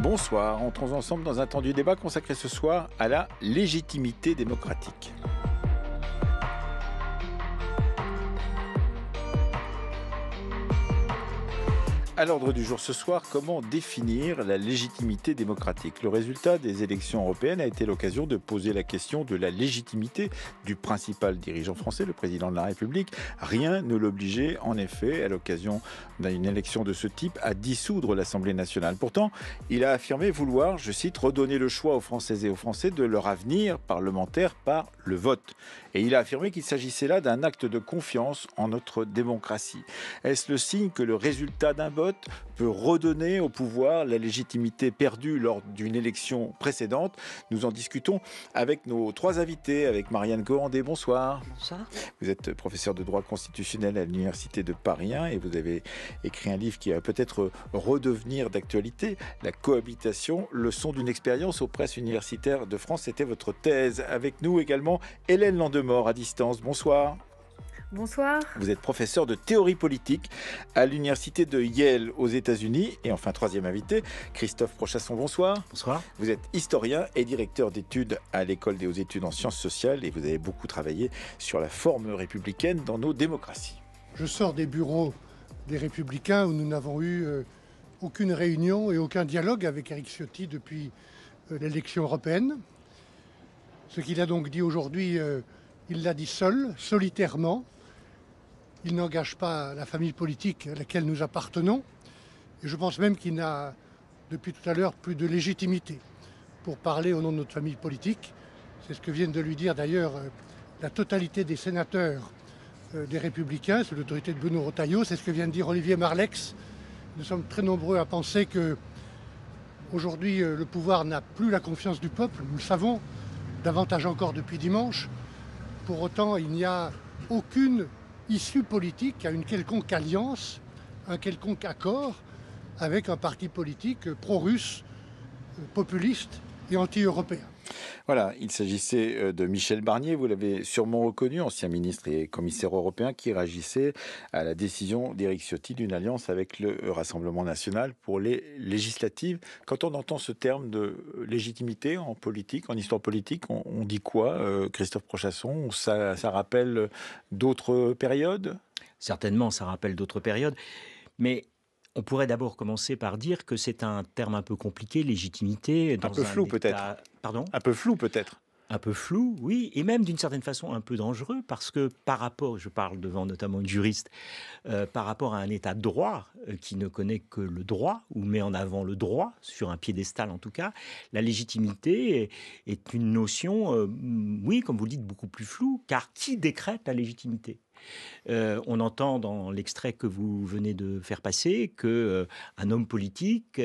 Bonsoir, entrons ensemble dans un temps du débat consacré ce soir à la légitimité démocratique. À l'ordre du jour ce soir, comment définir la légitimité démocratique? Le résultat des élections européennes a été l'occasion de poser la question de la légitimité du principal dirigeant français, le président de la République. Rien ne l'obligeait en effet, à l'occasion d'une élection de ce type, à dissoudre l'Assemblée nationale. Pourtant, il a affirmé vouloir, je cite, redonner le choix aux Françaises et aux Français de leur avenir parlementaire par le vote. Et il a affirmé qu'il s'agissait là d'un acte de confiance en notre démocratie. Est-ce le signe que le résultat d'un vote peut redonner au pouvoir la légitimité perdue lors d'une élection précédente? Nous en discutons avec nos trois invités, avec Marianne Cohandé. Bonsoir. Bonsoir. Vous êtes professeur de droit constitutionnel à l'Université de Paris 1 et vous avez écrit un livre qui va peut-être redevenir d'actualité, La cohabitation, leçon d'une expérience aux presses universitaires de France. C'était votre thèse. Avec nous également Hélène Landemort à distance. Bonsoir. Bonsoir. Vous êtes professeur de théorie politique à l'université de Yale aux États-Unis. Et enfin, troisième invité, Christophe Prochasson. Bonsoir. Bonsoir. Vous êtes historien et directeur d'études à l'École des hautes études en sciences sociales et vous avez beaucoup travaillé sur la forme républicaine dans nos démocraties. Je sors des bureaux des Républicains où nous n'avons eu aucune réunion et aucun dialogue avec Éric Ciotti depuis l'élection européenne. Ce qu'il a donc dit aujourd'hui, il l'a dit seul, solitairement. Il n'engage pas la famille politique à laquelle nous appartenons. Et je pense même qu'il n'a, depuis tout à l'heure, plus de légitimité pour parler au nom de notre famille politique. C'est ce que viennent de lui dire d'ailleurs la totalité des sénateurs des Républicains, sous l'autorité de Bruno Retailleau. C'est ce que vient de dire Olivier Marleix. Nous sommes très nombreux à penser que aujourd'hui le pouvoir n'a plus la confiance du peuple. Nous le savons, davantage encore depuis dimanche. Pour autant, il n'y a aucune issue politique à une quelconque alliance, un quelconque accord avec un parti politique pro-russe, populiste et anti-européen. Voilà, il s'agissait de Michel Barnier, vous l'avez sûrement reconnu, ancien ministre et commissaire européen qui réagissait à la décision d'Éric Ciotti d'une alliance avec le Rassemblement national pour les législatives. Quand on entend ce terme de légitimité en politique, en histoire politique, on dit quoi, Christophe Prochasson? Ça rappelle d'autres périodes? Certainement, ça rappelle d'autres périodes, mais on pourrait d'abord commencer par dire que c'est un terme un peu compliqué, légitimité. Un peu flou peut-être. Pardon ? Un peu flou peut-être. Un peu flou, oui, et même d'une certaine façon un peu dangereux, parce que par rapport, je parle devant notamment une juriste, par rapport à un état de droit qui ne connaît que le droit, ou met en avant le droit, sur un piédestal en tout cas, la légitimité est une notion, oui, comme vous le dites, beaucoup plus floue, car qui décrète la légitimité ? On entend dans l'extrait que vous venez de faire passer qu'un homme politique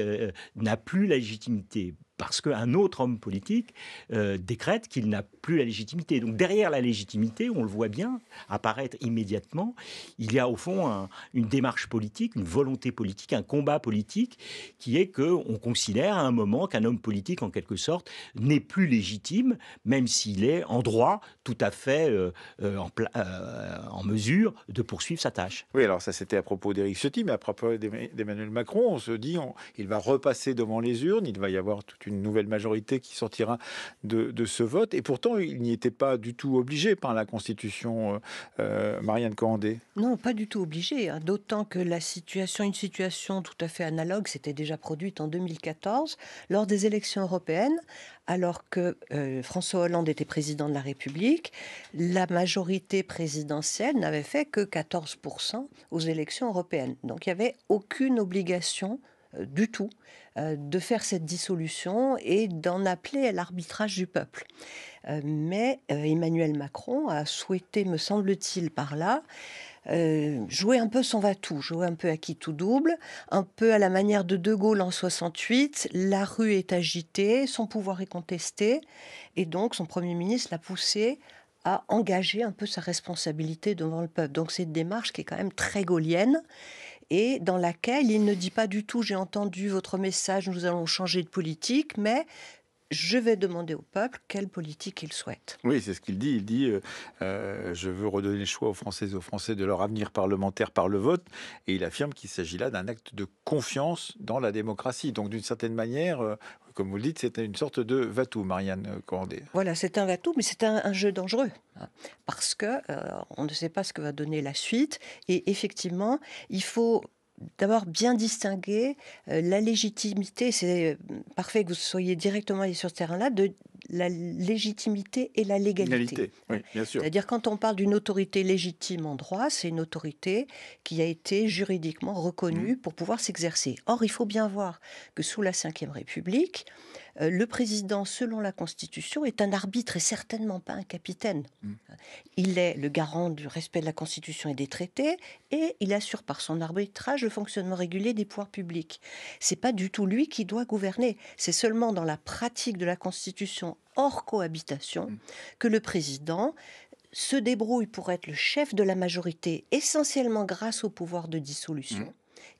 n'a plus la légitimité parce qu'un autre homme politique décrète qu'il n'a plus la légitimité. Donc derrière la légitimité, on le voit bien apparaître immédiatement, il y a au fond une démarche politique, une volonté politique, un combat politique qui est qu'on considère à un moment qu'un homme politique, en quelque sorte, n'est plus légitime, même s'il est en droit tout à fait en mesure de poursuivre sa tâche. Oui, alors ça c'était à propos d'Éric Ciotti, mais à propos d'Emmanuel Macron, on se dit il va repasser devant les urnes, il va y avoir toute une nouvelle majorité qui sortira de ce vote, et pourtant il n'y était pas du tout obligé par la Constitution, Marianne Cohandé. Non, pas du tout obligé, hein. D'autant que une situation tout à fait analogue s'était déjà produite en 2014, lors des élections européennes, alors que François Hollande était président de la République. La majorité présidentielle n'avait fait que 14% aux élections européennes. Donc il n'y avait aucune obligation du tout de faire cette dissolution et d'en appeler à l'arbitrage du peuple. Mais Emmanuel Macron a souhaité, me semble-t-il, par là, jouer un peu son va-tout, jouer un peu à qui tout double, un peu à la manière de De Gaulle en 68. La rue est agitée, son pouvoir est contesté, et donc son Premier ministre l'a poussé à engager un peu sa responsabilité devant le peuple. Donc c'est une démarche qui est quand même très gaullienne, et dans laquelle il ne dit pas du tout « j'ai entendu votre message, nous allons changer de politique », mais je vais demander au peuple quelle politique il souhaite. Oui, c'est ce qu'il dit. Il dit je veux redonner le choix aux Françaises et aux Français de leur avenir parlementaire par le vote. Et il affirme qu'il s'agit là d'un acte de confiance dans la démocratie. Donc, d'une certaine manière, comme vous le dites, c'est une sorte de va-tout, Marianne Cohandé. Voilà, c'est un va-tout, mais c'est un jeu dangereux, hein, parce que on ne sait pas ce que va donner la suite. Et effectivement, il faut d'abord bien distinguer la légitimité, c'est parfait que vous soyez directement allé sur ce terrain-là, de la légitimité et la légalité. Oui, bien sûr. C'est-à-dire quand on parle d'une autorité légitime en droit, c'est une autorité qui a été juridiquement reconnue pour pouvoir s'exercer. Or, il faut bien voir que sous la Ve République, le président, selon la Constitution, est un arbitre et certainement pas un capitaine. Il est le garant du respect de la Constitution et des traités, et il assure par son arbitrage le fonctionnement régulier des pouvoirs publics. C'est pas du tout lui qui doit gouverner. C'est seulement dans la pratique de la Constitution hors cohabitation que le président se débrouille pour être le chef de la majorité, essentiellement grâce au pouvoir de dissolution,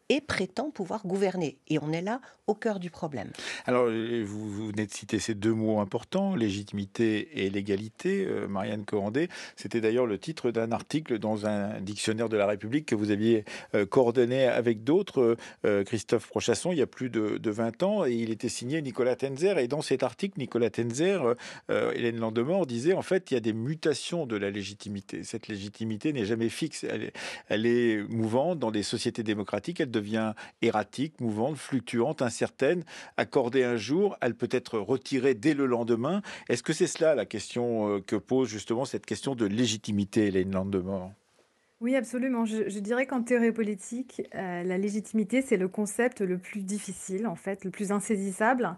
et prétend pouvoir gouverner. Et on est là au cœur du problème. Alors, vous venez de citer ces deux mots importants, légitimité et légalité, Marianne Cohandé. C'était d'ailleurs le titre d'un article dans un dictionnaire de la République que vous aviez coordonné avec d'autres, Christophe Prochasson, il y a plus de 20 ans, et il était signé Nicolas Tenzer. Et dans cet article, Nicolas Tenzer, Hélène Landemort disait, en fait, il y a des mutations de la légitimité. Cette légitimité n'est jamais fixe. Elle est mouvante dans des sociétés démocratiques. Elle devient erratique, mouvante, fluctuante, incertaine. Accordée un jour, elle peut être retirée dès le lendemain. Est-ce que c'est cela la question que pose justement cette question de légitimité, Hélène Landemort? Oui, absolument. Je dirais qu'en théorie politique, la légitimité, c'est le concept le plus difficile, en fait, le plus insaisissable,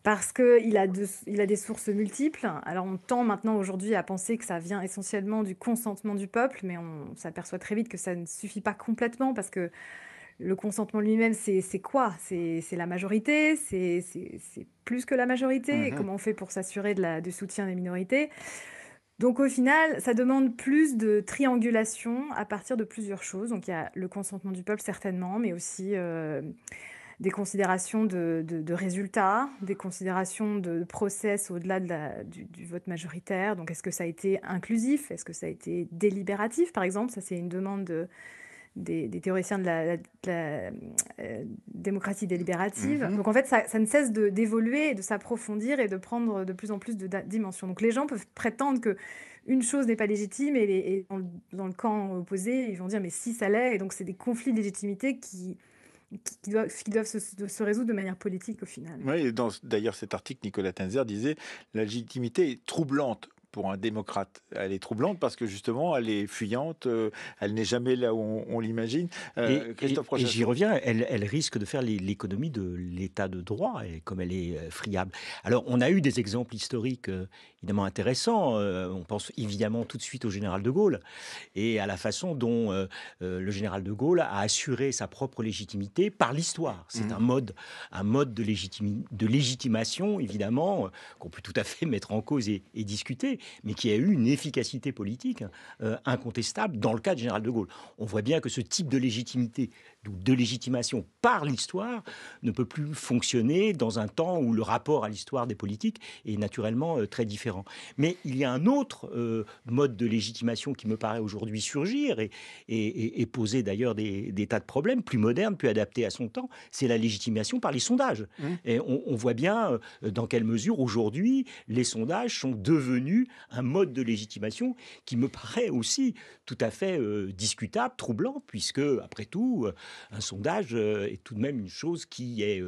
parce qu'il a, il a des sources multiples. Alors, on tend maintenant aujourd'hui à penser que ça vient essentiellement du consentement du peuple, mais on s'aperçoit très vite que ça ne suffit pas complètement, parce que le consentement lui-même, c'est quoi? C'est la majorité, c'est plus que la majorité. Et comment on fait pour s'assurer du soutien des minorités? Donc au final, ça demande plus de triangulation à partir de plusieurs choses. Donc il y a le consentement du peuple certainement, mais aussi des considérations de résultats, des considérations de process au-delà du vote majoritaire. Donc est-ce que ça a été inclusif? Est-ce que ça a été délibératif, par exemple? Ça, c'est une demande des théoriciens de la démocratie délibérative. Donc en fait, ça ne cesse d'évoluer, de s'approfondir et de prendre de plus en plus de dimensions. Donc les gens peuvent prétendre que une chose n'est pas légitime et dans le camp opposé, ils vont dire mais si ça l'est. Et donc c'est des conflits de légitimité qui doivent se résoudre de manière politique au final. Oui, et d'ailleurs cet article, Nicolas Tenzer disait la légitimité est troublante pour un démocrate. Elle est troublante parce que justement, elle est fuyante, elle n'est jamais là où on l'imagine. Christophe Prochasson. Et j'y reviens, elle risque de faire l'économie de l'état de droit, et comme elle est friable. Alors, on a eu des exemples historiques évidemment intéressants. On pense évidemment tout de suite au général de Gaulle et à la façon dont le général de Gaulle a assuré sa propre légitimité par l'histoire. C'est un mode de légitimation, évidemment, qu'on peut tout à fait mettre en cause et discuter, mais qui a eu une efficacité politique incontestable dans le cas du général de Gaulle. On voit bien que ce type de légitimité, de légitimation par l'histoire, ne peut plus fonctionner dans un temps où le rapport à l'histoire des politiques est naturellement très différent. Mais il y a un autre mode de légitimation qui me paraît aujourd'hui surgir et poser d'ailleurs des tas de problèmes plus modernes, plus adaptés à son temps, c'est la légitimation par les sondages. Et on voit bien dans quelle mesure aujourd'hui les sondages sont devenus un mode de légitimation qui me paraît aussi tout à fait discutable, troublant, puisque, après tout, un sondage est tout de même une chose qui est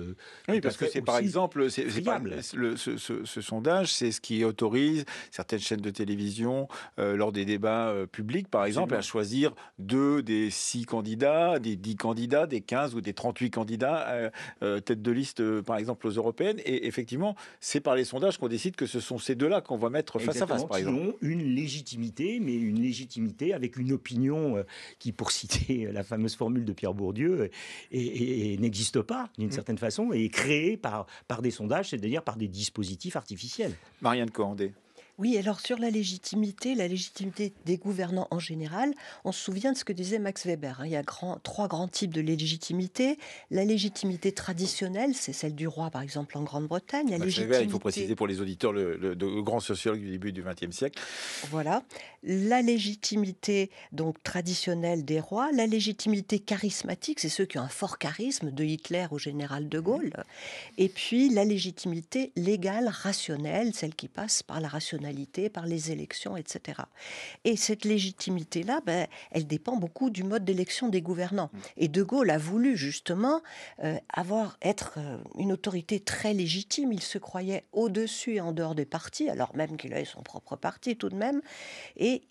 oui, parce que c'est par exemple, ce sondage, c'est ce qui autorise certaines chaînes de télévision, lors des débats publics, par exemple, à choisir 2 des 6 candidats, des 10 candidats, des 15 ou des 38 candidats tête de liste, par exemple, aux européennes. Et effectivement, c'est par les sondages qu'on décide que ce sont ces deux-là qu'on va mettre face à face, par exemple. Qui ont une légitimité, mais une légitimité avec une opinion qui, pour citer la fameuse formule de Pierre Bourdieu, et n'existe pas, d'une certaine façon, et est créée par des sondages, c'est-à-dire par des dispositifs artificiels. Marianne Cohandé. Oui, alors sur la légitimité des gouvernants en général, on se souvient de ce que disait Max Weber, hein. Il y a trois grands types de légitimité. La légitimité traditionnelle, c'est celle du roi, par exemple, en Grande-Bretagne. La Max Weber, il faut légitimité, préciser pour les auditeurs, le grand sociologue du début du XXe siècle. voilà. La légitimité, donc, traditionnelle des rois. La légitimité charismatique, c'est ceux qui ont un fort charisme, de Hitler au général de Gaulle. Et puis, la légitimité légale, rationnelle, celle qui passe par la rationalité, par les élections, etc. Et cette légitimité-là, elle dépend beaucoup du mode d'élection des gouvernants. Et De Gaulle a voulu justement être une autorité très légitime. Il se croyait au-dessus et en dehors des partis, alors même qu'il avait son propre parti tout de même. Et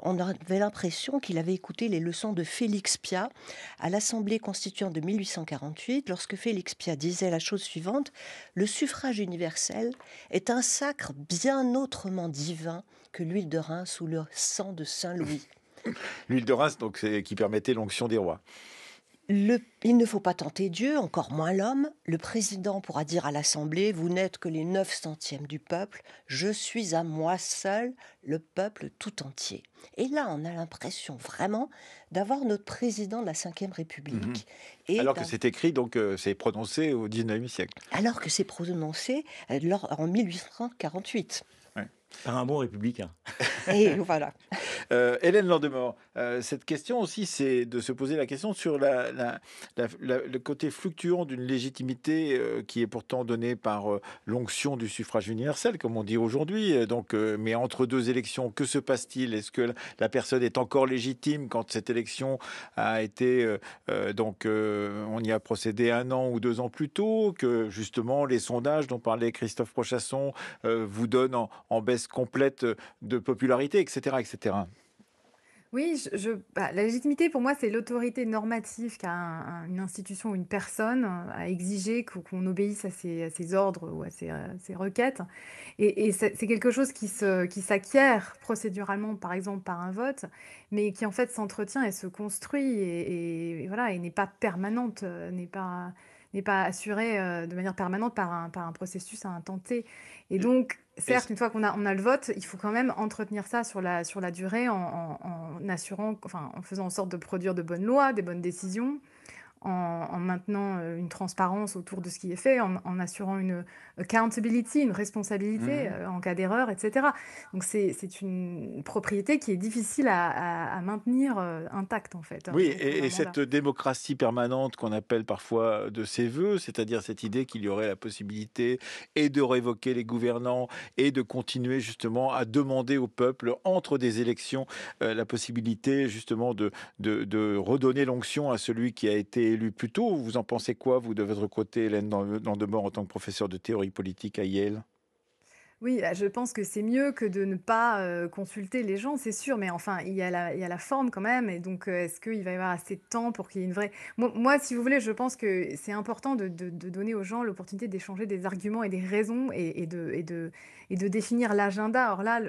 on avait l'impression qu'il avait écouté les leçons de Félix Pyat à l'Assemblée constituante de 1848, lorsque Félix Pyat disait la chose suivante: le suffrage universel est un sacre bien autrement divin que l'huile de Reims ou le sang de Saint-Louis. L'huile de Reims, donc, qui permettait l'onction des rois. Il ne faut pas tenter Dieu, encore moins l'homme. Le président pourra dire à l'Assemblée: vous n'êtes que les 9/100 du peuple, je suis à moi seul le peuple tout entier. Et là, on a l'impression vraiment d'avoir notre président de la Ve République. Et Alors que c'est écrit, donc c'est prononcé au XIXe siècle. alors que c'est prononcé en 1848. Par un bon républicain. Et voilà. Hélène Landemort, cette question aussi, c'est de se poser la question sur le côté fluctuant d'une légitimité qui est pourtant donnée par l'onction du suffrage universel, comme on dit aujourd'hui. Mais entre deux élections, que se passe-t-il? Est-ce que la personne est encore légitime quand cette élection a été... on y a procédé 1 an ou 2 ans plus tôt, que justement les sondages dont parlait Christophe Prochasson vous donnent en baisse complète de popularité, etc., etc. Oui, la légitimité, pour moi, c'est l'autorité normative qu'a une institution ou une personne à exiger qu'on obéisse à ses ordres ou à ses requêtes. Et c'est quelque chose qui s'acquiert procéduralement, par exemple, par un vote, mais qui en fait s'entretient et se construit et voilà, et n'est pas permanente, n'est pas assurée de manière permanente par un processus à un temps T. Et donc, certes, une fois qu'on a le vote, il faut quand même entretenir ça sur la durée en assurant, enfin, en faisant en sorte de produire de bonnes lois, des bonnes décisions, en maintenant une transparence autour de ce qui est fait, en assurant une accountability, une responsabilité en cas d'erreur, etc. Donc c'est une propriété qui est difficile à maintenir intacte, en fait. Oui, pendant un et mandat. cette démocratie permanente qu'on appelle parfois de ses voeux, c'est-à-dire cette idée qu'il y aurait la possibilité et de révoquer les gouvernants et de continuer justement à demander au peuple, entre des élections, la possibilité justement de redonner l'onction à celui qui a été élu plus tôt. Vous en pensez quoi, vous, de votre côté, Hélène Landemort, en tant que professeur de théorie politique à Yale? Oui, je pense que c'est mieux que de ne pas consulter les gens, c'est sûr, mais enfin, il y a la forme quand même, et donc est-ce qu'il va y avoir assez de temps pour qu'il y ait une vraie... Moi, si vous voulez, je pense que c'est important de donner aux gens l'opportunité d'échanger des arguments et des raisons et de définir l'agenda. Or là,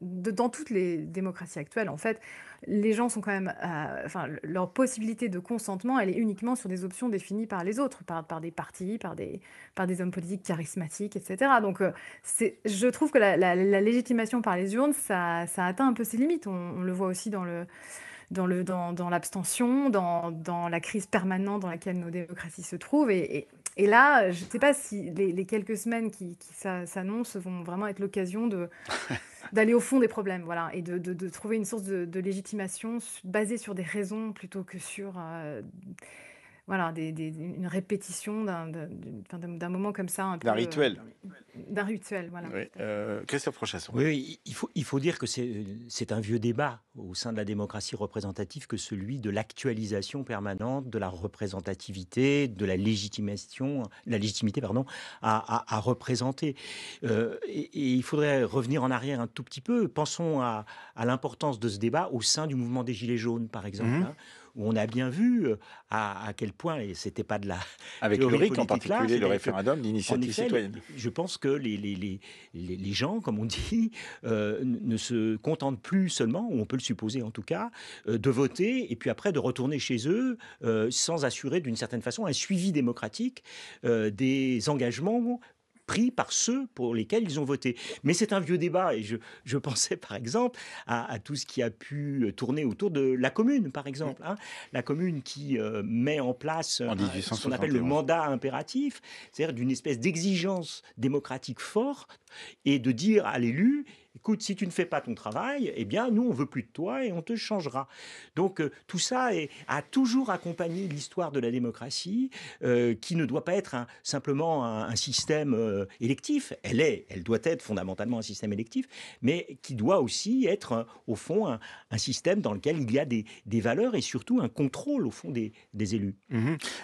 dans toutes les démocraties actuelles, en fait, les gens sont quand même... enfin, leur possibilité de consentement, elle est uniquement sur des options définies par les autres, par des partis, par des hommes politiques charismatiques, etc. Donc, je trouve que la légitimation par les urnes, ça atteint un peu ses limites. On le voit aussi dans l'abstention, dans la crise permanente dans laquelle nos démocraties se trouvent. Et là, je ne sais pas si les quelques semaines qui s'annoncent vont vraiment être l'occasion d'aller au fond des problèmes, voilà, et de trouver une source de légitimation basée sur des raisons plutôt que sur... voilà, une répétition d'un moment comme ça, un peu... D'un rituel. D'un rituel, voilà. Oui. Christophe Prochasson. Oui, il faut dire que c'est un vieux débat au sein de la démocratie représentative que celui de l'actualisation permanente de la représentativité, de la légitimité, pardon, à représenter. Et il faudrait revenir en arrière un tout petit peu. Pensons à l'importance de ce débat au sein du mouvement des Gilets jaunes, par exemple, où on a bien vu à quel point, et c'était pas de la avec le RIC en particulier, le référendum d'initiative citoyenne. Je pense que les gens, comme on dit, ne se contentent plus seulement, ou on peut le supposer en tout cas, de voter et puis après de retourner chez eux sans assurer d'une certaine façon un suivi démocratique des engagements pris par ceux pour lesquels ils ont voté. Mais c'est un vieux débat, et je pensais par exemple à tout ce qui a pu tourner autour de la commune, par exemple. Hein. La commune qui met en place ce qu'on appelle le mandat impératif, c'est-à-dire d'une espèce d'exigence démocratique forte, et de dire à l'élu, écoute, si tu ne fais pas ton travail, eh bien, nous, on veut plus de toi et on te changera. Donc, tout ça a toujours accompagné l'histoire de la démocratie, qui ne doit pas être simplement un système électif. Elle doit être fondamentalement un système électif, mais qui doit aussi être, au fond, un système dans lequel il y a des valeurs et surtout un contrôle, au fond, des élus.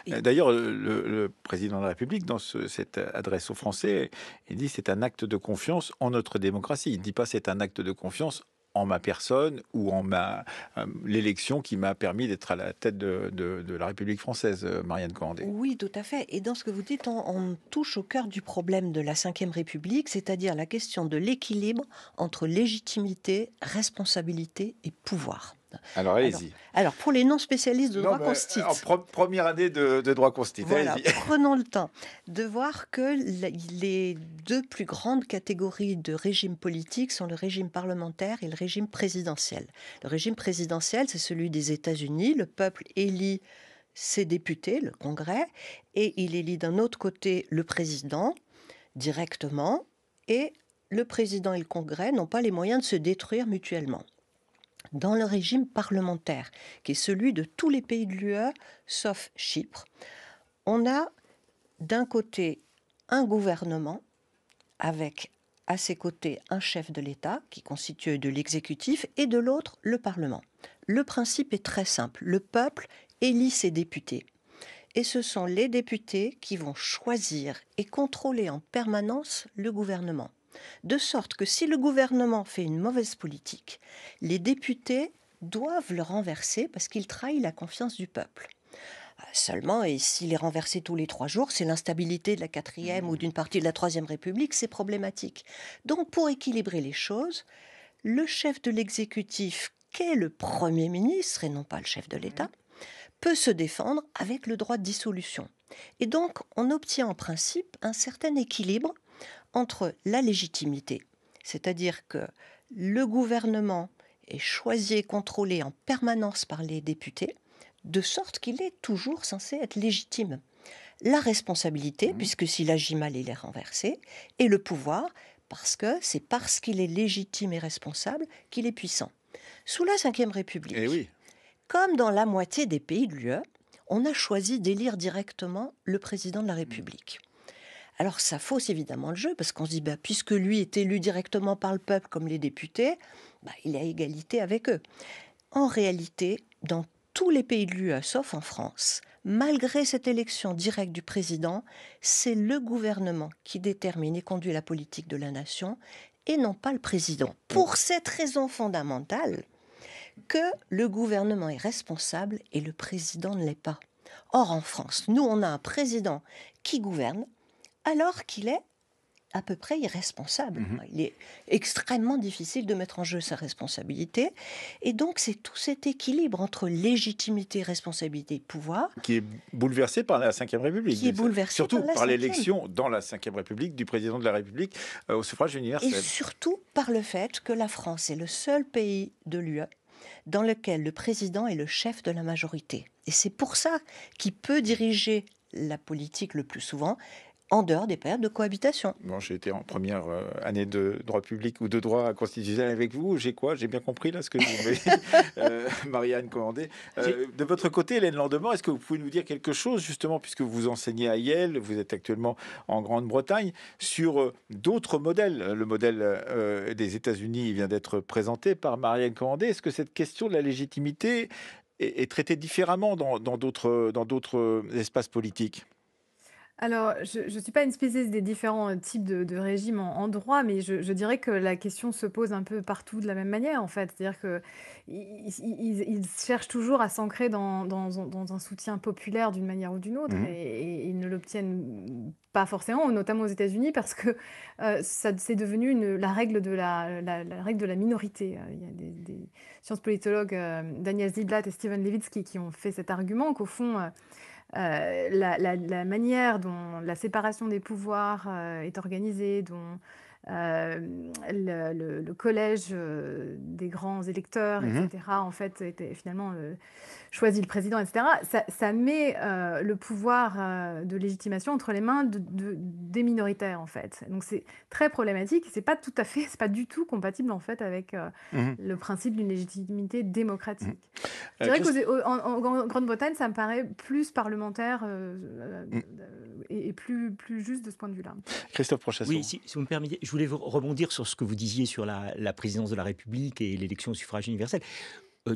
D'ailleurs, le président de la République, dans cette adresse aux Français, il dit c'est un acte de confiance en notre démocratie. Il ne dit pas c'est un acte de confiance en ma personne ou en l'élection qui m'a permis d'être à la tête de la République française, Marianne Cohandé. Oui, tout à fait. Et dans ce que vous dites, on touche au cœur du problème de la Ve République, c'est-à-dire la question de l'équilibre entre légitimité, responsabilité et pouvoir. Alors, allez-y. Alors, pour les non-spécialistes de droit constitue. Première année de droit constitue. Voilà, prenons le temps de voir que les deux plus grandes catégories de régime politique sont le régime parlementaire et le régime présidentiel. Le régime présidentiel, c'est celui des États-Unis. Le peuple élit ses députés, le Congrès, et il élit d'un autre côté le président directement, et le président et le Congrès n'ont pas les moyens de se détruire mutuellement. Dans le régime parlementaire, qui est celui de tous les pays de l'UE, sauf Chypre, on a d'un côté un gouvernement avec à ses côtés un chef de l'État qui constitue de l'exécutif et de l'autre le Parlement. Le principe est très simple. Le peuple élit ses députés. Et ce sont les députés qui vont choisir et contrôler en permanence le gouvernement. De sorte que si le gouvernement fait une mauvaise politique, les députés doivent le renverser parce qu'il trahit la confiance du peuple. Seulement, et s'il est renversé tous les 3 jours, c'est l'instabilité de la 4e ou d'une partie de la 3e République, c'est problématique. Donc, pour équilibrer les choses, le chef de l'exécutif, qu'est le Premier ministre et non pas le chef de l'État, peut se défendre avec le droit de dissolution. Et donc, on obtient en principe un certain équilibre entre la légitimité, c'est-à-dire que le gouvernement est choisi et contrôlé en permanence par les députés, de sorte qu'il est toujours censé être légitime. La responsabilité, puisque s'il agit mal, il est renversé, et le pouvoir, parce que c'est parce qu'il est légitime et responsable qu'il est puissant. Sous la Ve République, comme dans la moitié des pays de l'UE, on a choisi d'élire directement le président de la République. Alors ça fausse évidemment le jeu, parce qu'on se dit, puisque lui est élu directement par le peuple comme les députés, il est à égalité avec eux. En réalité, dans tous les pays de l'UE, sauf en France, malgré cette élection directe du président, c'est le gouvernement qui détermine et conduit la politique de la nation, et non pas le président. Pour cette raison fondamentale, que le gouvernement est responsable et le président ne l'est pas. Or, en France, nous, on a un président qui gouverne, alors qu'il est à peu près irresponsable. Il est extrêmement difficile de mettre en jeu sa responsabilité. Et donc, c'est tout cet équilibre entre légitimité, responsabilité et pouvoir... qui est bouleversé par la Ve République. Qui est bouleversé surtout par la l'élection dans la Ve République du président de la République au suffrage universel. Et surtout par le fait que la France est le seul pays de l'UE dans lequel le président est le chef de la majorité. Et c'est pour ça qu'il peut diriger la politique le plus souvent en dehors des périodes de cohabitation. Bon, j'ai été en première année de droit public ou de droit constitutionnel avec vous. J'ai quoi? J'ai bien compris là ce que vous m'avez dit, Marianne Cohandé. De votre côté, Hélène Landement, est-ce que vous pouvez nous dire quelque chose, justement, puisque vous enseignez à Yale, vous êtes actuellement en Grande-Bretagne, sur d'autres modèles? Le modèle des États-Unis vient d'être présenté par Marianne Cohandé. Est-ce que cette question de la légitimité est traitée différemment dans d'autres espaces politiques? Alors, je ne suis pas une spécialiste des différents types de régimes en droit, mais je dirais que la question se pose un peu partout de la même manière, en fait. C'est-à-dire qu'ils cherchent toujours à s'ancrer dans un soutien populaire d'une manière ou d'une autre, et ils ne l'obtiennent pas forcément, notamment aux États-Unis, parce que c'est devenu la règle de la règle de la minorité. Il y a des sciences politologues, Daniel Ziblatt et Steven Levitsky, qui ont fait cet argument qu'au fond... la manière dont la séparation des pouvoirs est organisée, dont le collège des grands électeurs, etc., en fait, était finalement choisi le président, etc., ça met le pouvoir de légitimation entre les mains des minoritaires, en fait. Donc c'est très problématique. C'est pas du tout compatible, en fait, avec le principe d'une légitimité démocratique. Je dirais qu'en Grande-Bretagne, ça me paraît plus parlementaire et plus juste de ce point de vue-là. Christophe Prochasson. Oui, si vous me permettez, je voulais rebondir sur ce que vous disiez sur la présidence de la République et l'élection au suffrage universel.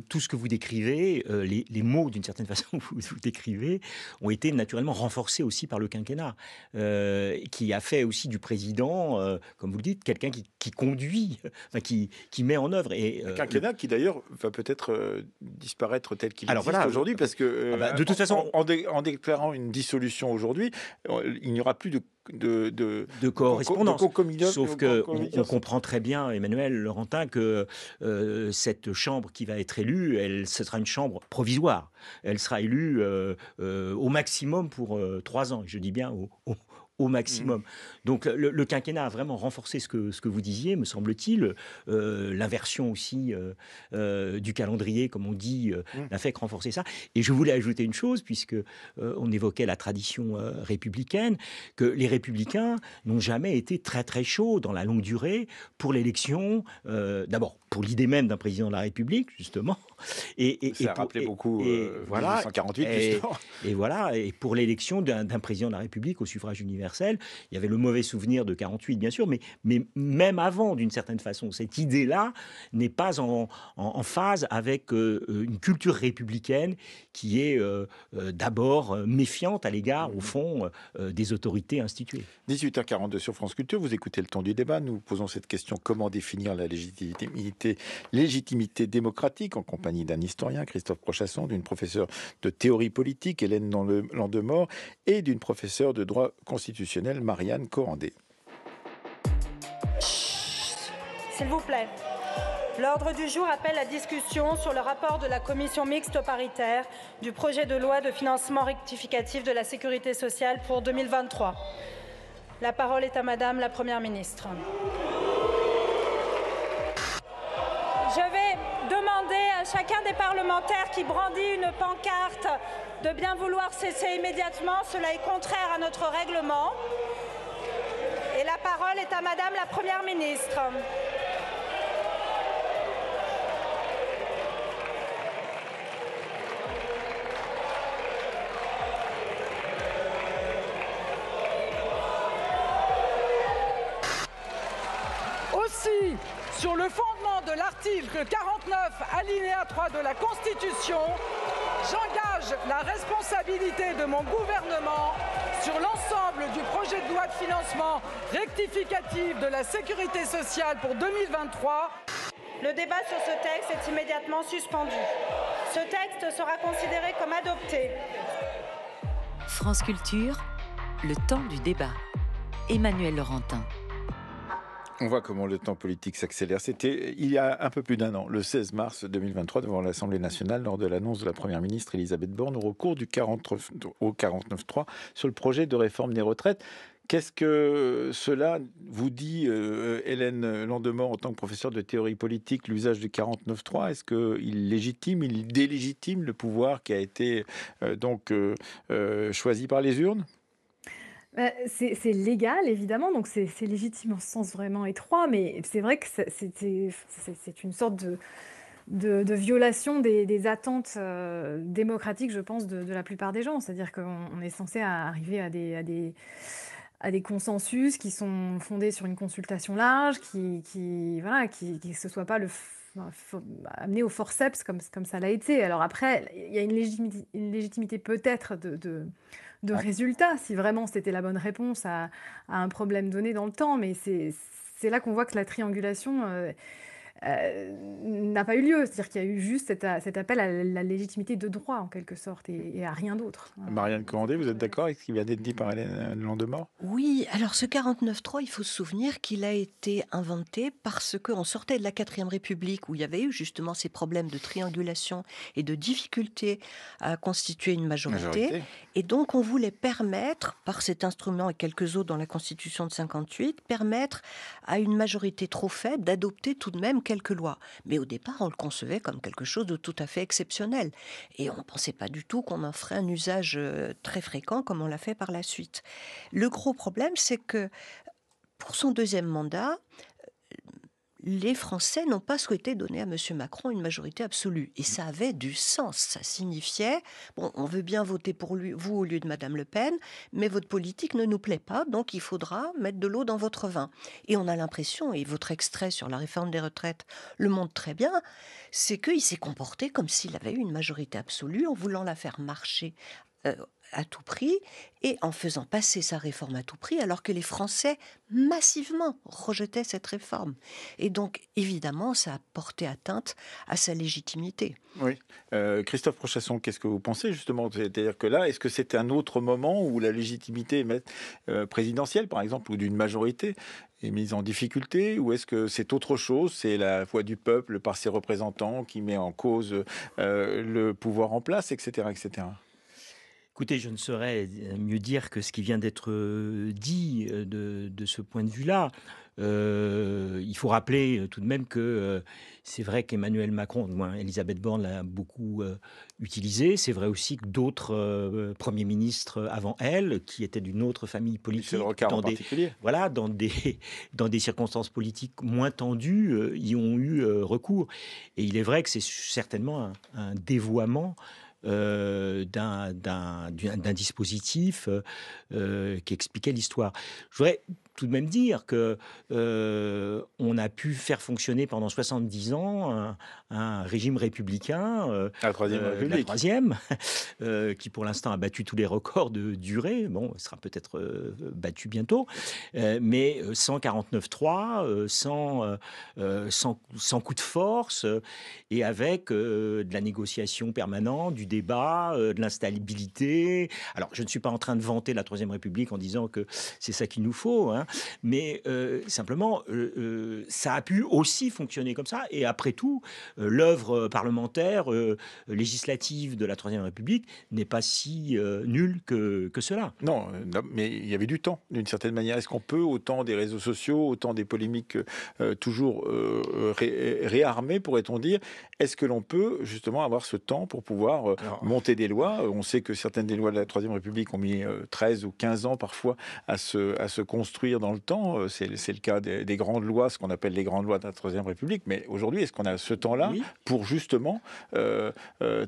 Tout ce que vous décrivez, les mots d'une certaine façon que vous décrivez, ont été naturellement renforcés aussi par le quinquennat, qui a fait aussi du président, comme vous le dites, quelqu'un qui conduit, enfin, qui met en œuvre. Un quinquennat qui d'ailleurs va peut-être disparaître tel qu'il existe aujourd'hui, parce que de toute façon, en déclarant une dissolution aujourd'hui, il n'y aura plus de correspondance. Sauf qu'on comprend très bien, Emmanuel Laurentin, que cette chambre qui va être élue, ce sera une chambre provisoire. Elle sera élue au maximum pour 3 ans. Je dis bien au maximum. Donc le quinquennat a vraiment renforcé ce que vous disiez, me semble-t-il. L'inversion aussi du calendrier, comme on dit, n'a fait que renforcer ça. Et je voulais ajouter une chose, puisque on évoquait la tradition républicaine, que les républicains n'ont jamais été très très chauds dans la longue durée pour l'élection, d'abord pour l'idée même d'un président de la République, justement. Ça a rappelé beaucoup voilà, 1948, justement. Et voilà, et pour l'élection d'un président de la République au suffrage universel, il y avait le mauvais souvenir de 48, bien sûr, mais même avant, d'une certaine façon, cette idée-là n'est pas en phase avec une culture républicaine qui est d'abord méfiante à l'égard, au fond, des autorités instituées. 18h42 sur France Culture, vous écoutez le temps du débat. Nous posons cette question: comment définir la légitimité démocratique, en compagnie d'un historien, Christophe Prochasson, d'une professeure de théorie politique, Hélène Landemort, et d'une professeure de droit constitutionnel, Marianne Corandé. S'il vous plaît. L'ordre du jour appelle la discussion sur le rapport de la commission mixte paritaire du projet de loi de financement rectificatif de la sécurité sociale pour 2023. La parole est à Madame la Première ministre. Je vais demander à chacun des parlementaires qui brandit une pancarte de bien vouloir cesser immédiatement. Cela est contraire à notre règlement. Et la parole est à Madame la Première ministre. Aussi, sur le fondement de l'article 49, alinéa 3 de la Constitution, j'engage la responsabilité de mon gouvernement sur l'ensemble du projet de loi de financement rectificatif de la sécurité sociale pour 2023. Le débat sur ce texte est immédiatement suspendu. Ce texte sera considéré comme adopté. France Culture, le temps du débat. Emmanuel Laurentin. On voit comment le temps politique s'accélère. C'était il y a un peu plus d'un an, le 16 mars 2023, devant l'Assemblée nationale, lors de l'annonce de la Première ministre Elisabeth Borne au recours du 49.3 sur le projet de réforme des retraites. Qu'est-ce que cela vous dit, Hélène Landemort, en tant que professeure de théorie politique, l'usage du 49.3? Est-ce qu'il légitime, il délégitime le pouvoir qui a été choisi par les urnes? C'est légal, évidemment, donc c'est légitime en ce sens vraiment étroit, mais c'est vrai que c'est une sorte de violation des attentes démocratiques, je pense, de la plupart des gens. C'est-à-dire qu'on est censé arriver à des consensus qui sont fondés sur une consultation large, qui se soit pas amené au forceps comme ça l'a été. Alors après, il y a une légitimité peut-être de résultat, si vraiment c'était la bonne réponse à un problème donné dans le temps. Mais c'est là qu'on voit que la triangulation, n'a pas eu lieu. C'est-à-dire qu'il y a eu juste cet appel à la légitimité de droit, en quelque sorte, et à rien d'autre. Marianne Coandé, vous êtes d'accord avec ce qui vient d'être dit par Hélène Landemort? Oui, alors ce 49.3, il faut se souvenir qu'il a été inventé parce qu'on sortait de la 4e République où il y avait eu justement ces problèmes de triangulation et de difficulté à constituer une majorité. Et donc on voulait permettre, par cet instrument et quelques autres dans la Constitution de 58, permettre à une majorité trop faible d'adopter tout de même quelques lois. Mais au départ, on le concevait comme quelque chose de tout à fait exceptionnel. Et on ne pensait pas du tout qu'on en ferait un usage très fréquent comme on l'a fait par la suite. Le gros problème, c'est que pour son 2e mandat, les Français n'ont pas souhaité donner à M. Macron une majorité absolue. Et ça avait du sens. Ça signifiait, bon, on veut bien voter pour lui, vous au lieu de Mme Le Pen, mais votre politique ne nous plaît pas, donc il faudra mettre de l'eau dans votre vin. Et on a l'impression, et votre extrait sur la réforme des retraites le montre très bien, c'est qu'il s'est comporté comme s'il avait eu une majorité absolue en voulant la faire marcher à tout prix et en faisant passer sa réforme à tout prix alors que les Français massivement rejetaient cette réforme. Et donc, évidemment, ça a porté atteinte à sa légitimité. Oui. Christophe Prochasson, qu'est-ce que vous pensez justement? C'est-à-dire que là, est-ce que c'était un autre moment où la légitimité présidentielle, par exemple, ou d'une majorité est mise en difficulté, ou est-ce que c'est autre chose? C'est la voix du peuple par ses représentants qui met en cause le pouvoir en place, etc., etc. Écoutez, je ne saurais mieux dire que ce qui vient d'être dit de ce point de vue-là. Il faut rappeler tout de même que c'est vrai qu'Emmanuel Macron, moins Elisabeth Borne l'a beaucoup utilisé. C'est vrai aussi que d'autres premiers ministres avant elle, qui étaient d'une autre famille politique, dans des circonstances politiques moins tendues, y ont eu recours. Et il est vrai que c'est certainement un dévoiement d'un dispositif qui expliquait l'histoire. Je voudrais tout de même dire que on a pu faire fonctionner pendant 70 ans un régime républicain, la Troisième République, la Troisième, qui pour l'instant a battu tous les records de durée. Bon, il sera peut-être battu bientôt, mais sans 49.3, sans coup de force, et avec de la négociation permanente, du débat, de l'instabilité. Alors, je ne suis pas en train de vanter la Troisième République en disant que c'est ça qu'il nous faut, hein, mais simplement, ça a pu aussi fonctionner comme ça. Et après tout, l'œuvre parlementaire, législative de la Troisième République n'est pas si nulle que cela. Non, mais il y avait du temps, d'une certaine manière. Est-ce qu'on peut, autant des réseaux sociaux, autant des polémiques toujours réarmées, pourrait-on dire, est-ce que l'on peut justement avoir ce temps pour pouvoir monter des lois? On sait que certaines des lois de la Troisième République ont mis 13 ou 15 ans parfois à se construire dans le temps. C'est le cas des grandes lois, ce qu'on appelle les grandes lois de la Troisième République. Mais aujourd'hui, est-ce qu'on a ce temps-là pour justement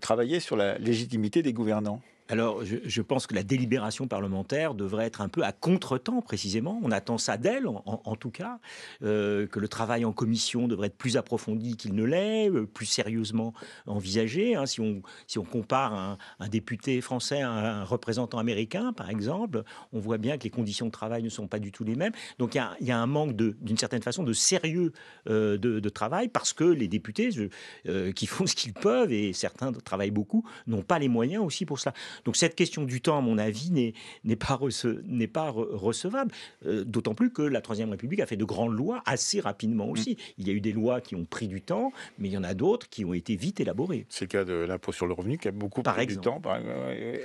travailler sur la légitimité des gouvernants? Alors, je pense que la délibération parlementaire devrait être un peu à contre-temps, précisément. On attend ça d'elle, en tout cas, que le travail en commission devrait être plus approfondi qu'il ne l'est, plus sérieusement envisagé. Hein. Si on compare un député français à un représentant américain, par exemple, on voit bien que les conditions de travail ne sont pas du tout les mêmes. Donc, il y a un manque, d'une certaine façon, de sérieux de travail, parce que les députés qui font ce qu'ils peuvent, et certains travaillent beaucoup, n'ont pas les moyens aussi pour cela. Donc cette question du temps, à mon avis, n'est pas recevable, d'autant plus que la Troisième République a fait de grandes lois assez rapidement aussi. Il y a eu des lois qui ont pris du temps, mais il y en a d'autres qui ont été vite élaborées. C'est le cas de l'impôt sur le revenu qui a beaucoup pris du temps.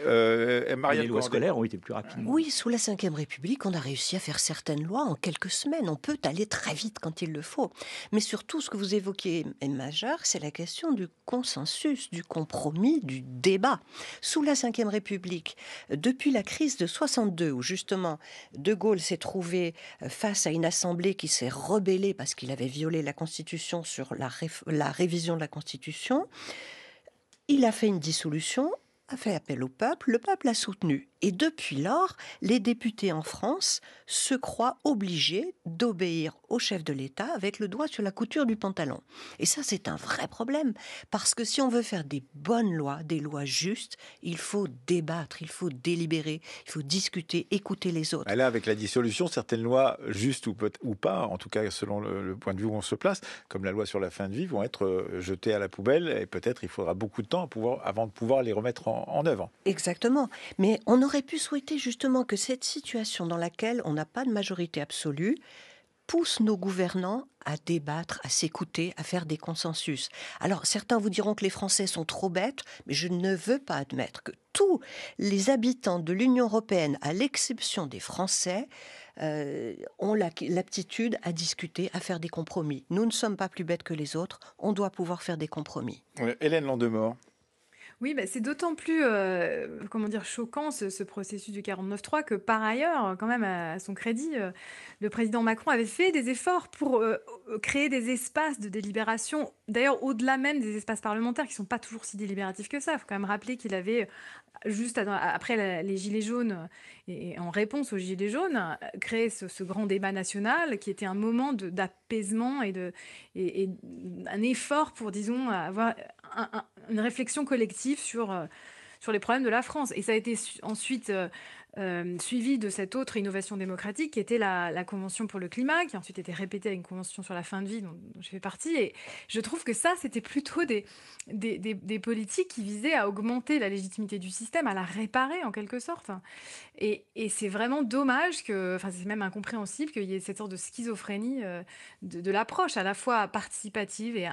Les lois scolaires ont été plus rapides. Oui, sous la Ve République, on a réussi à faire certaines lois en quelques semaines. On peut aller très vite quand il le faut. Mais surtout, ce que vous évoquiez est majeur, c'est la question du consensus, du compromis, du débat. Sous la Ve République, depuis la crise de 62, où justement De Gaulle s'est trouvé face à une assemblée qui s'est rebellée parce qu'il avait violé la Constitution sur la révision de la Constitution, il a fait une dissolution, a fait appel au peuple, le peuple a soutenu. Et depuis lors, les députés en France se croient obligés d'obéir au chef de l'État avec le doigt sur la couture du pantalon. Et ça, c'est un vrai problème, parce que si on veut faire des bonnes lois, des lois justes, il faut débattre, il faut délibérer, il faut discuter, écouter les autres. Et là, avec la dissolution, certaines lois, justes ou pas, en tout cas selon le point de vue où on se place, comme la loi sur la fin de vie, vont être jetées à la poubelle, et peut-être il faudra beaucoup de temps avant de pouvoir les remettre en œuvre. Exactement. Mais on aurait pu souhaiter justement que cette situation dans laquelle on n'a pas de majorité absolue pousse nos gouvernants à débattre, à s'écouter, à faire des consensus. Alors, certains vous diront que les Français sont trop bêtes, mais je ne veux pas admettre que tous les habitants de l'Union européenne, à l'exception des Français, ont l'aptitude à discuter, à faire des compromis. Nous ne sommes pas plus bêtes que les autres, on doit pouvoir faire des compromis. Hélène Landemort. Oui, c'est d'autant plus choquant ce processus du 49.3 que par ailleurs, quand même à son crédit, le président Macron avait fait des efforts pour créer des espaces de délibération, d'ailleurs au-delà même des espaces parlementaires qui ne sont pas toujours si délibératifs que ça. Il faut quand même rappeler qu'il avait, juste après les Gilets jaunes et en réponse aux Gilets jaunes, créé ce grand débat national qui était un moment d'apaisement et un effort pour, disons, avoir une réflexion collective sur les problèmes de la France. Et ça a été ensuite suivi de cette autre innovation démocratique qui était la Convention pour le climat, qui a ensuite été répétée avec une convention sur la fin de vie dont je fais partie. Et je trouve que ça, c'était plutôt des politiques qui visaient à augmenter la légitimité du système, à la réparer en quelque sorte. Et c'est vraiment dommage c'est même incompréhensible qu'il y ait cette sorte de schizophrénie de l'approche, à la fois participative et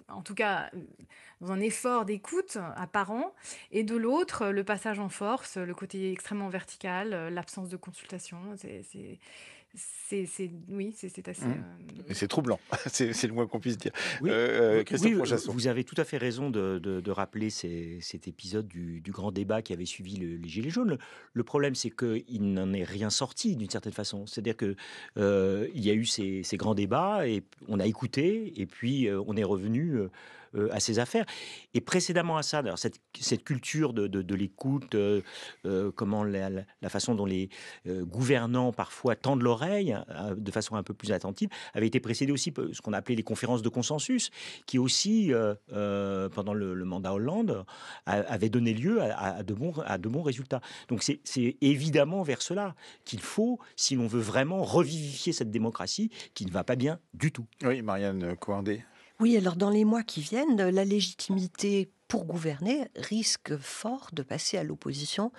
en tout cas dans un effort d'écoute apparent, et de l'autre, le passage en force, le côté extrêmement vertical, l'absence de consultation. C'est assez... Et c'est troublant, c'est le moins qu'on puisse dire. Oui, Christophe Prochasson. Vous avez tout à fait raison de rappeler cet épisode du grand débat qui avait suivi les Gilets jaunes. Le problème, c'est qu'il n'en est rien sorti d'une certaine façon. C'est-à-dire qu'il y a eu ces grands débats, et on a écouté, et puis on est revenu à ses affaires. Et précédemment à ça, alors cette culture de l'écoute, comment la façon dont les gouvernants parfois tendent l'oreille de façon un peu plus attentive, avait été précédée aussi par ce qu'on appelait les conférences de consensus, qui aussi, pendant le mandat Hollande, avait donné lieu à de bons résultats. Donc c'est évidemment vers cela qu'il faut, si l'on veut vraiment revivifier cette démocratie qui ne va pas bien du tout. Oui, Marianne Coandé. Oui, alors dans les mois qui viennent, la légitimité pour gouverner risque fort de passer à l'opposition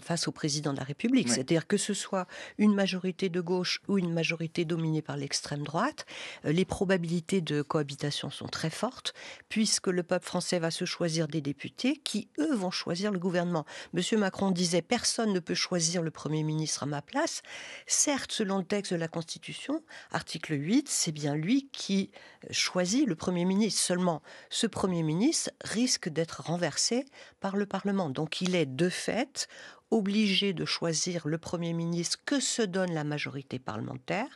face au président de la République. Oui. C'est-à-dire que ce soit une majorité de gauche ou une majorité dominée par l'extrême droite, les probabilités de cohabitation sont très fortes, puisque le peuple français va se choisir des députés qui, eux, vont choisir le gouvernement. Monsieur Macron disait « Personne ne peut choisir le Premier ministre à ma place ». Certes, selon le texte de la Constitution, article 8, c'est bien lui qui choisit le Premier ministre. Seulement, ce Premier ministre risque d'être renversé par le Parlement. Donc il est de fait obligé de choisir le Premier ministre que se donne la majorité parlementaire,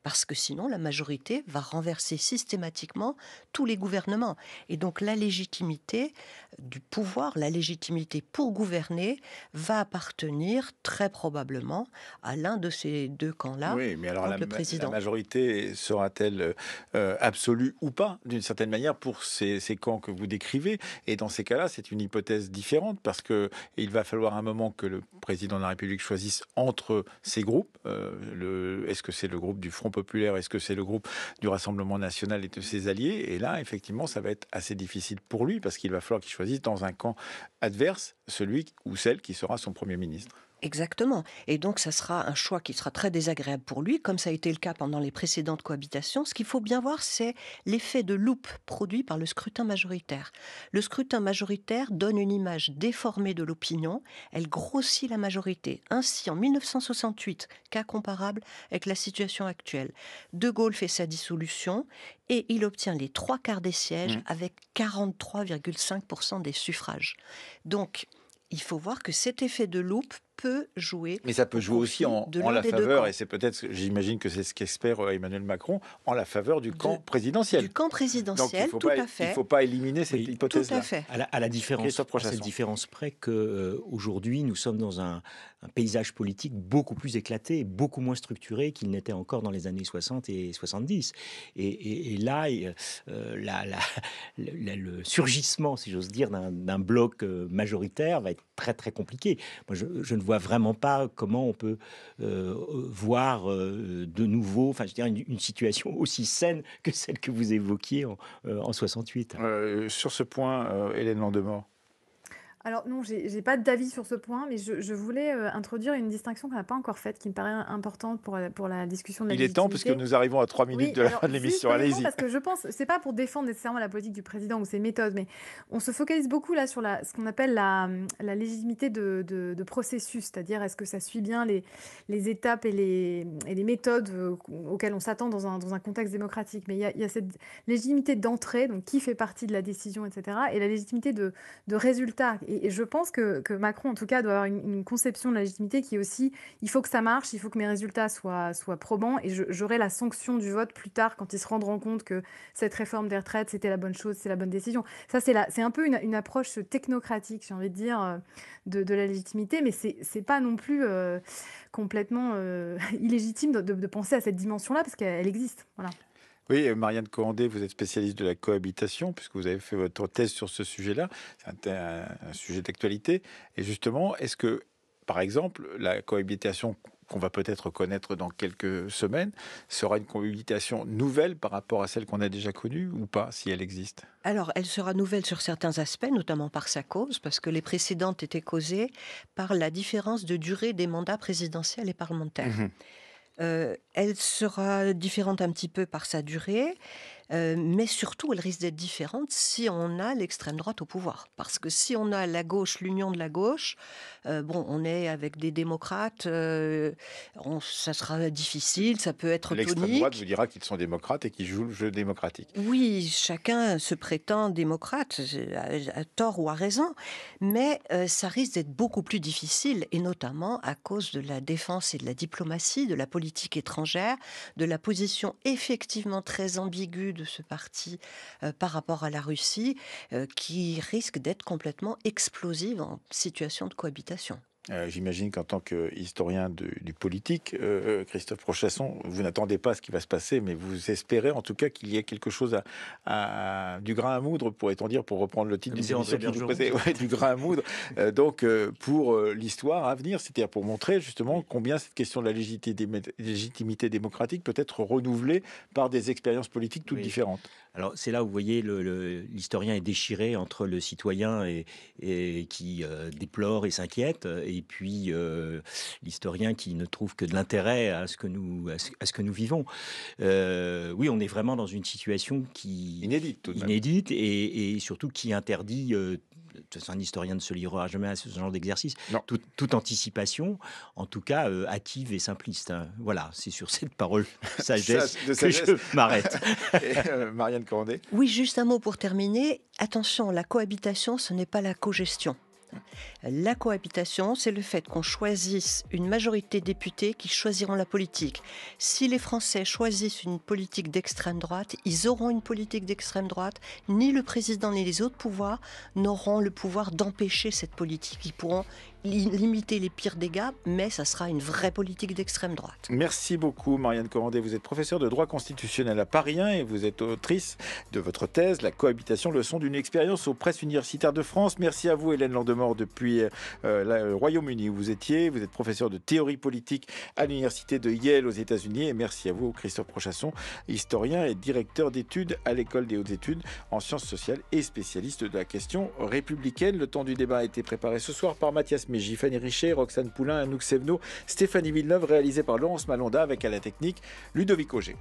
parce que sinon la majorité va renverser systématiquement tous les gouvernements. Et donc la légitimité du pouvoir, la légitimité pour gouverner va appartenir très probablement à l'un de ces deux camps-là. Oui, mais alors le président. La majorité sera-t-elle absolue ou pas, d'une certaine manière, pour ces camps que vous décrivez? Et dans ces cas-là, c'est une hypothèse différente, parce qu'il va falloir un moment que le président de la République choisisse entre ces groupes. Est-ce que c'est le groupe du Front Populaire? Est-ce que c'est le groupe du Rassemblement National et de ses alliés? Et là, effectivement, ça va être assez difficile pour lui, parce qu'il va falloir qu'il choisisse dans un camp adverse celui ou celle qui sera son Premier ministre. Exactement. Et donc, ça sera un choix qui sera très désagréable pour lui, comme ça a été le cas pendant les précédentes cohabitations. Ce qu'il faut bien voir, c'est l'effet de loupe produit par le scrutin majoritaire. Le scrutin majoritaire donne une image déformée de l'opinion. Elle grossit la majorité. Ainsi, en 1968, cas comparable avec la situation actuelle, De Gaulle fait sa dissolution et il obtient les 3/4 des sièges avec 43,5% des suffrages. Donc, il faut voir que cet effet de loupe peut jouer. Mais ça peut jouer aussi en la faveur, et c'est peut-être, j'imagine que c'est ce qu'espère Emmanuel Macron, en la faveur du camp présidentiel. Du camp présidentiel, donc, tout à fait. Il ne faut pas éliminer cette hypothèse-là. Tout à fait. À cette différence près qu'aujourd'hui, nous sommes dans un paysage politique beaucoup plus éclaté, beaucoup moins structuré qu'il n'était encore dans les années 60 et 70. Et là, le surgissement, si j'ose dire, d'un bloc majoritaire va être très très compliqué. Moi, je ne vois vraiment pas comment on peut voir de nouveau, enfin, je dirais, une situation aussi saine que celle que vous évoquiez en 68. Sur ce point, Hélène Landemort. Alors non, j'ai pas d'avis sur ce point, mais je voulais introduire une distinction qu'on n'a pas encore faite, qui me paraît importante pour la discussion de la légitimité. Il est temps, puisque nous arrivons à 3 minutes de la fin de l'émission. Allez-y. Parce que je pense, c'est pas pour défendre nécessairement la politique du président ou ses méthodes, mais on se focalise beaucoup là sur ce qu'on appelle la légitimité de processus, c'est-à-dire est-ce que ça suit bien les étapes et les méthodes auxquelles on s'attend dans un contexte démocratique. Mais il y a cette légitimité d'entrée, donc qui fait partie de la décision, etc., et la légitimité de résultat. Et je pense que Macron, en tout cas, doit avoir une conception de la légitimité qui est aussi, il faut que ça marche, il faut que mes résultats soient probants, et j'aurai la sanction du vote plus tard quand ils se rendront compte que cette réforme des retraites, c'était la bonne chose, c'est la bonne décision. Ça, c'est un peu une approche technocratique, j'ai envie de dire, de la légitimité, mais c'est pas non plus complètement illégitime de penser à cette dimension-là, parce qu'elle existe. Voilà. Oui, Marianne Coandé, vous êtes spécialiste de la cohabitation, puisque vous avez fait votre thèse sur ce sujet-là. C'est un sujet d'actualité. Et justement, est-ce que, par exemple, la cohabitation qu'on va peut-être connaître dans quelques semaines sera une cohabitation nouvelle par rapport à celle qu'on a déjà connue ou pas, si elle existe ? Alors, elle sera nouvelle sur certains aspects, notamment par sa cause, parce que les précédentes étaient causées par la différence de durée des mandats présidentiels et parlementaires. Elle sera différente un petit peu par sa durée, mais surtout, elle risque d'être différente si on a l'extrême droite au pouvoir. Parce que si on a la gauche, l'union de la gauche, on est avec des démocrates, ça sera difficile, ça peut être tonique. L'extrême droite vous dira qu'ils sont démocrates et qu'ils jouent le jeu démocratique. Oui, chacun se prétend démocrate, à tort ou à raison, mais ça risque d'être beaucoup plus difficile, et notamment à cause de la défense et de la diplomatie, de la politique étrangère, de la position effectivement très ambiguë de ce parti par rapport à la Russie, qui risque d'être complètement explosive en situation de cohabitation. J'imagine qu'en tant qu'historien du politique, Christophe Prochasson, vous n'attendez pas ce qui va se passer, mais vous espérez en tout cas qu'il y ait quelque chose du grain à moudre, pourrait-on dire, pour reprendre le titre d'une émission qui vous posait, du grain à moudre, pour l'histoire à venir, c'est-à-dire pour montrer justement combien cette question de la légitimité démocratique peut être renouvelée par des expériences politiques toutes différentes. Alors c'est là où vous voyez l'historien est déchiré entre le citoyen et qui déplore et s'inquiète, et puis l'historien qui ne trouve que de l'intérêt à ce que nous vivons. Oui, on est vraiment dans une situation inédite, tout de même. Inédite et surtout qui interdit. Un historien ne se livrera jamais à ce genre d'exercice. Toute anticipation, en tout cas hâtive et simpliste. Voilà, c'est sur cette parole sagesse que je m'arrête. Marianne Coandé. Oui, juste un mot pour terminer. Attention, la cohabitation, ce n'est pas la cogestion. La cohabitation, c'est le fait qu'on choisisse une majorité de députés qui choisiront la politique. Si les Français choisissent une politique d'extrême droite, ils auront une politique d'extrême droite. Ni le président ni les autres pouvoirs n'auront le pouvoir d'empêcher cette politique. Ils pourront limiter les pires dégâts, mais ça sera une vraie politique d'extrême droite. Merci beaucoup Marianne Coandé. Vous êtes professeure de droit constitutionnel à Paris 1 et vous êtes autrice de votre thèse, La cohabitation, leçon d'une expérience aux presses universitaires de France. Merci à vous Hélène Landemort depuis le Royaume-Uni où vous étiez. Vous êtes professeure de théorie politique à l'université de Yale aux États-Unis. Et merci à vous Christophe Prochasson, historien et directeur d'études à l'École des hautes études en sciences sociales et spécialiste de la question républicaine. Le temps du débat a été préparé ce soir par Mathias Mégy, Fanny Richet, Roxane Poulain, Anouk Sevno, Stéphanie Villeneuve, réalisé par Laurence Malonda avec à la technique Ludovic Auger.